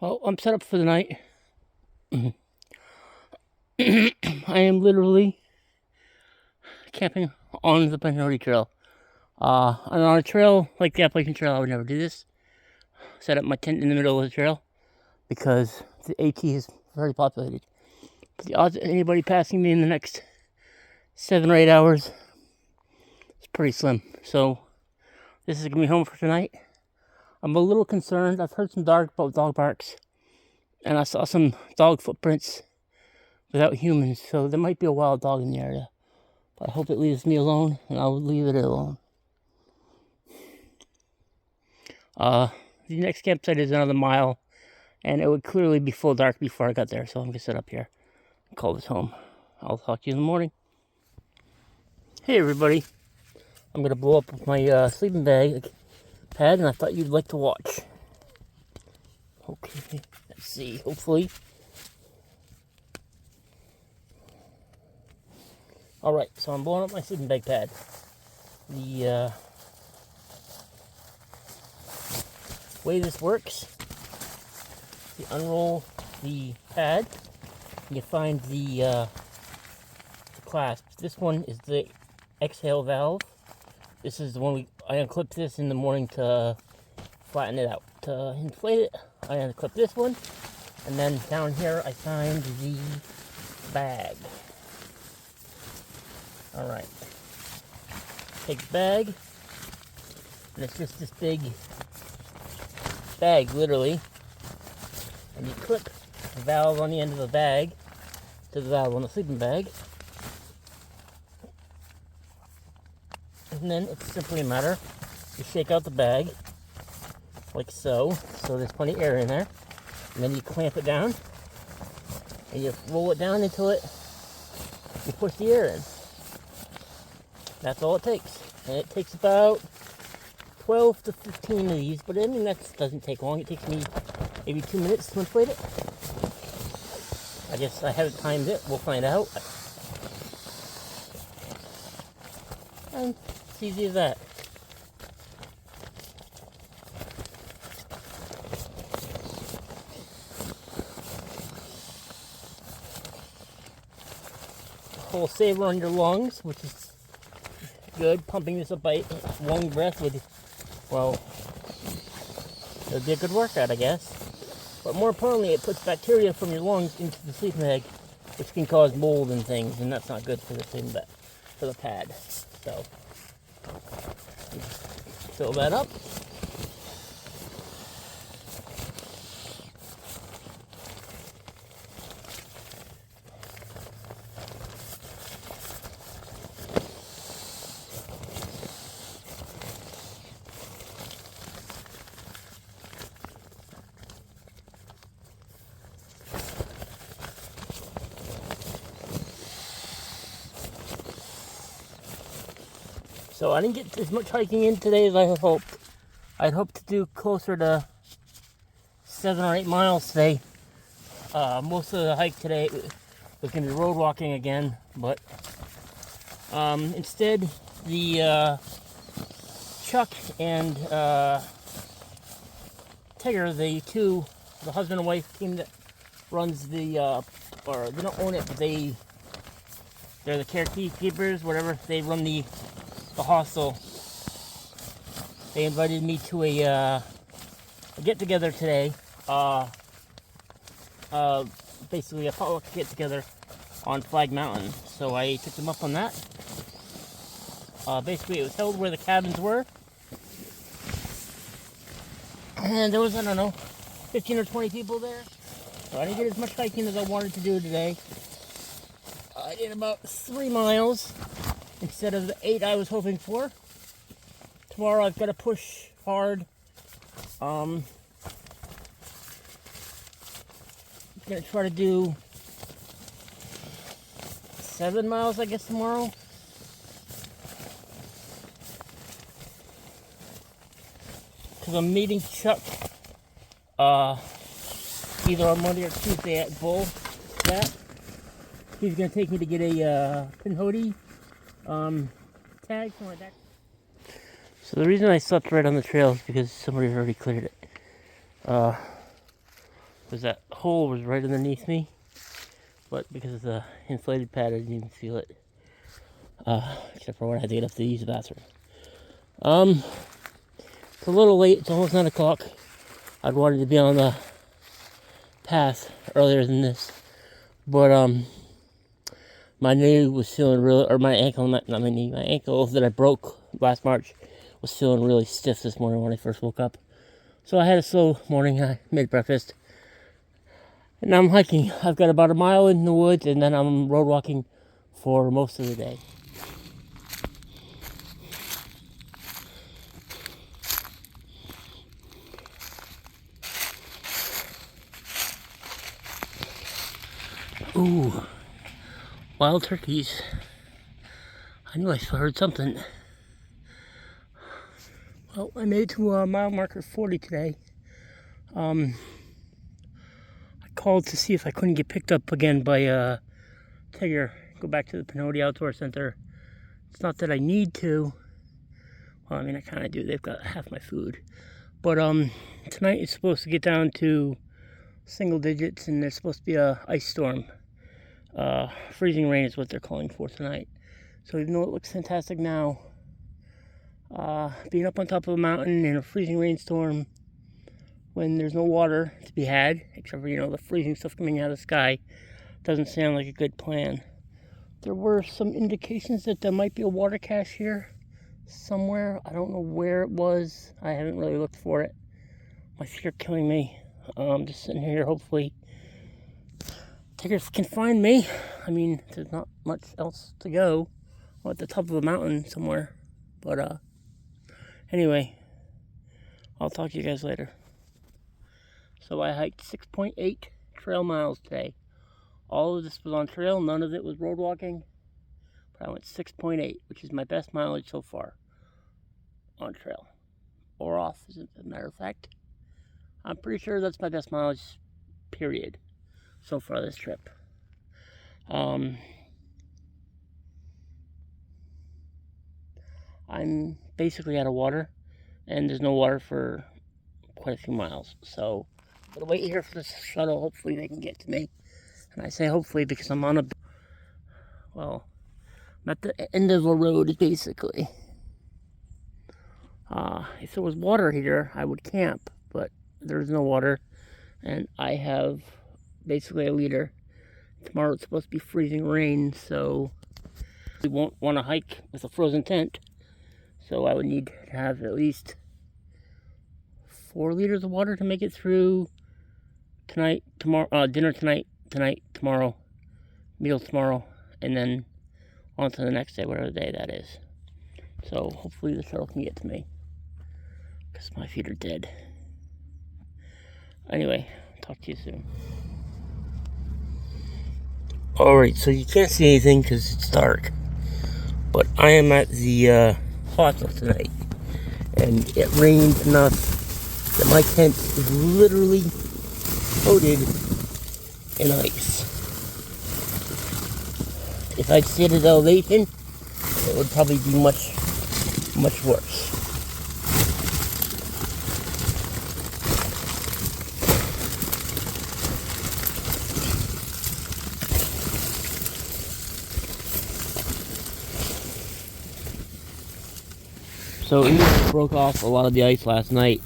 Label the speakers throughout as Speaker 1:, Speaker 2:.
Speaker 1: Well, I'm set up for the night. I am literally camping on the Benoni Trail. And on a trail like the Appalachian Trail, I would never do this. Set up my tent in the middle of the trail because the AT is very populated. But the odds of anybody passing me in the next 7 or 8 hours is pretty slim. So this is gonna be home for tonight. I'm a little concerned. I've heard some dog barks, and I saw some dog footprints without humans, so there might be a wild dog in the area. But I hope it leaves me alone, and I'll leave it alone. The next campsite is another mile, and it would clearly be full dark before I got there, so I'm gonna sit up here and call this home. I'll talk to you in the morning. Hey everybody, I'm gonna blow up my sleeping bag pad, and I thought you'd like to watch. Okay, let's see, hopefully. Alright, so I'm blowing up my sleeping bag pad. The way this works, you unroll the pad, and you find the clasp. This one is the exhale valve. This is the one I unclipped this in the morning to flatten it out. To inflate it, I unclipped this one, and then down here I find the bag. Alright. Take the bag, and it's just this big bag, literally. And you clip the valve on the end of the bag to the valve on the sleeping bag. And then it's simply a matter, you shake out the bag, like so there's plenty of air in there. And then you clamp it down, and you roll it down until you push the air in. That's all it takes. And it takes about 12 to 15 of these, but I mean, that doesn't take long. It takes me maybe 2 minutes to inflate it. I guess I haven't timed it. We'll find out. And it's easy as that. Whole saver on your lungs, which is good. Pumping this up by long breath would, well, it would be a good workout, I guess. But more importantly, it puts bacteria from your lungs into the sleeping bag, which can cause mold and things, and that's not good for the sleeping bag, for the pad. So, fill that up. So I didn't get as much hiking in today as I had hoped. I'd hoped to do closer to 7 or 8 miles today. Most of the hike today was going to be road walking again, but instead the Chuck and Tigger, the husband and wife team that runs the, or they don't own it, but they're the carekeepers, whatever. They run the hostel. They invited me to a get-together today. Basically a potluck get-together on Flag Mountain. So I took them up on that. Basically it was held where the cabins were. And there was, I don't know, 15 or 20 people there. So I didn't get as much hiking as I wanted to do today. I did about 3 miles instead of the 8 I was hoping for. Tomorrow I've got to push hard. I'm going to try to do 7 miles, I guess, tomorrow. Because I'm meeting Chuck either on Monday or Tuesday at Bull. He's going to take me to get a pinhoti tag, something like that. So the reason I slept right on the trail is because somebody already cleared it. because that hole was right underneath me. But because of the inflated pad, I didn't even feel it. Except for when I had to get up to use the bathroom. It's a little late. It's almost 9 o'clock. I'd wanted to be on the path earlier than this. But, my knee was feeling really, or my ankle, not my knee, my ankle that I broke last March was feeling really stiff this morning when I first woke up. So I had a slow morning. I made breakfast. And now I'm hiking. I've got about a mile in the woods, and then I'm road walking for most of the day. Ooh, wild turkeys. I knew I heard something. Well, I made it to mile marker 40 today. I called to see if I couldn't get picked up again by Tigger. Go back to the Pinodi Outdoor Center. It's not that I need to. Well, I mean, I kind of do. They've got half my food. But tonight it's supposed to get down to single digits, and there's supposed to be a ice storm. Freezing rain is what they're calling for tonight. So even though it looks fantastic now, being up on top of a mountain in a freezing rainstorm when there's no water to be had, except for, the freezing stuff coming out of the sky, doesn't sound like a good plan. There were some indications that there might be a water cache here somewhere. I don't know where it was. I haven't really looked for it. My feet are killing me. I'm just sitting here, hopefully Tigers can find me. I mean, there's not much else to go. I'm at the top of a mountain somewhere. But, anyway, I'll talk to you guys later. So I hiked 6.8 trail miles today. All of this was on trail. None of it was road walking. But I went 6.8, which is my best mileage so far on trail. Or off, as a matter of fact. I'm pretty sure that's my best mileage, period, so far this trip. I'm basically out of water, and there's no water for quite a few miles. So I'm going to wait here for the shuttle. Hopefully they can get to me. And I say hopefully because I'm on I'm at the end of a road, basically. If there was water here, I would camp, but there's no water, and I have basically a liter. Tomorrow it's supposed to be freezing rain, so we won't want to hike with a frozen tent. So I would need to have at least 4 liters of water to make it through tonight, tomorrow, dinner tonight, tomorrow, meal tomorrow, and then on to the next day, whatever day that is. So hopefully the shuttle can get to me, because my feet are dead. Anyway, talk to you soon. Alright, so you can't see anything because it's dark, but I am at the hostel tonight, and it rained enough that my tent is literally coated in ice. If I'd stayed at elevation, it would probably be much worse. So even if we broke off a lot of the ice last night,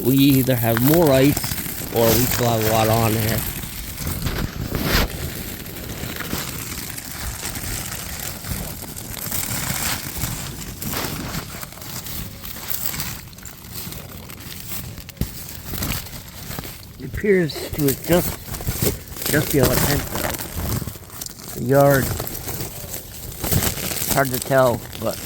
Speaker 1: we either have more ice or we still have a lot on there. It appears to have just be on a tent though. The yard, hard to tell, but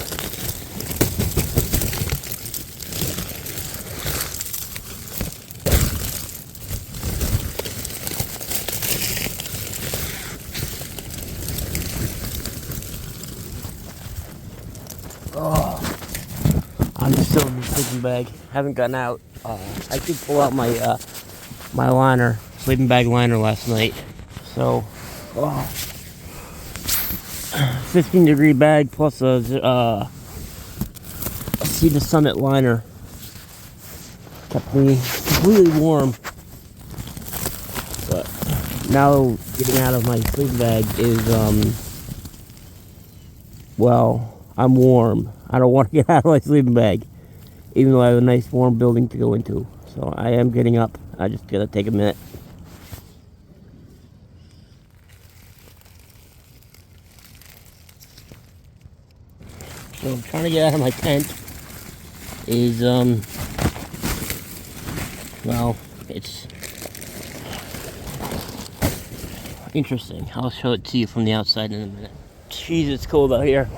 Speaker 1: I'm still in the sleeping bag. Haven't gotten out. I did pull out my my liner, sleeping bag liner last night. So, 15-degree bag plus a Sea to Summit liner kept me completely warm. now getting out of my sleeping bag is, well, I'm warm. I don't want to get out of my sleeping bag, even though I have a nice warm building to go into. So I am getting up. I just gotta take a minute. So I'm trying to get out of my tent is, well, it's interesting. I'll show it to you from the outside in a minute. Jeez, it's cold out here.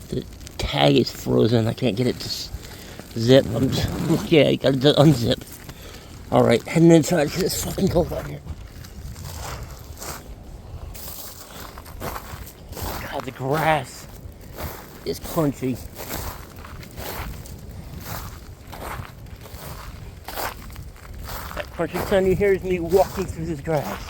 Speaker 1: The tag is frozen. I can't get it to zip. I'm just, yeah, you gotta unzip. Alright, heading inside because it's fucking cold out here. God, the grass is crunchy. That crunchy sound you hear is me walking through this grass.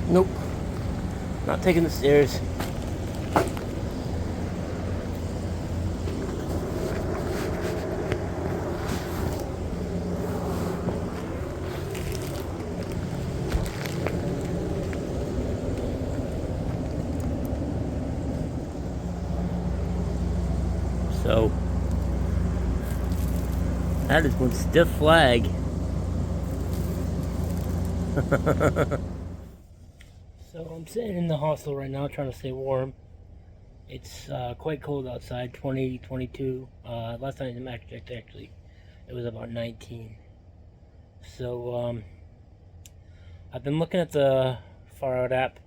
Speaker 1: Nope. Not taking the stairs. So, that is one stiff flag. So I'm sitting in the hostel right now trying to stay warm. It's quite cold outside, 20, 22. Last night in the Mac checked actually, it was about 19. So I've been looking at the Far Out app.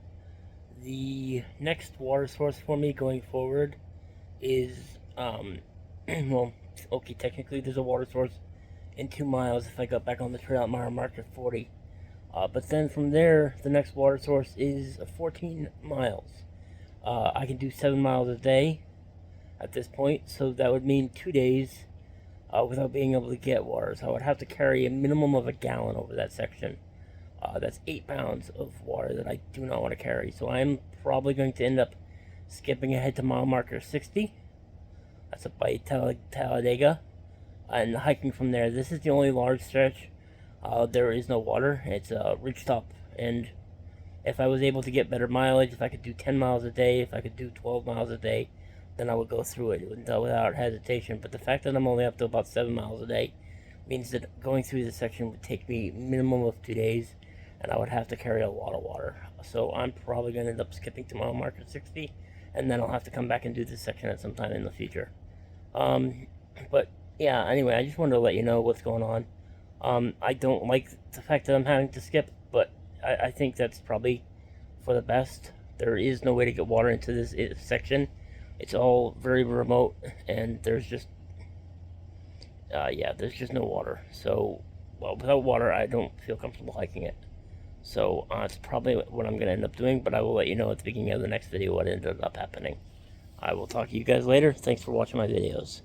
Speaker 1: The next water source for me going forward is, well, okay, technically there's a water source in 2 miles if I got back on the trail at mile marker 40. But then from there, the next water source is 14 miles. I can do 7 miles a day at this point, so that would mean 2 days without being able to get water. So I would have to carry a minimum of a gallon over that section. That's 8 pounds of water that I do not want to carry. So I'm probably going to end up skipping ahead to mile marker 60. That's up by Talladega. And hiking from there. This is the only large stretch. There is no water. It's a ridgetop, and if I was able to get better mileage, if I could do 10 miles a day, if I could do 12 miles a day, then I would go through it without hesitation. But the fact that I'm only up to about 7 miles a day means that going through this section would take me a minimum of 2 days, and I would have to carry a lot of water. So I'm probably going to end up skipping to mile marker 60, and then I'll have to come back and do this section at some time in the future. But yeah, anyway, I just wanted to let you know what's going on. I don't like the fact that I'm having to skip, but I think that's probably for the best. There is no way to get water into this section. It's all very remote, and there's just, there's just no water. So, well, without water, I don't feel comfortable hiking it. So, it's probably what I'm going to end up doing, but I will let you know at the beginning of the next video what ended up happening. I will talk to you guys later. Thanks for watching my videos.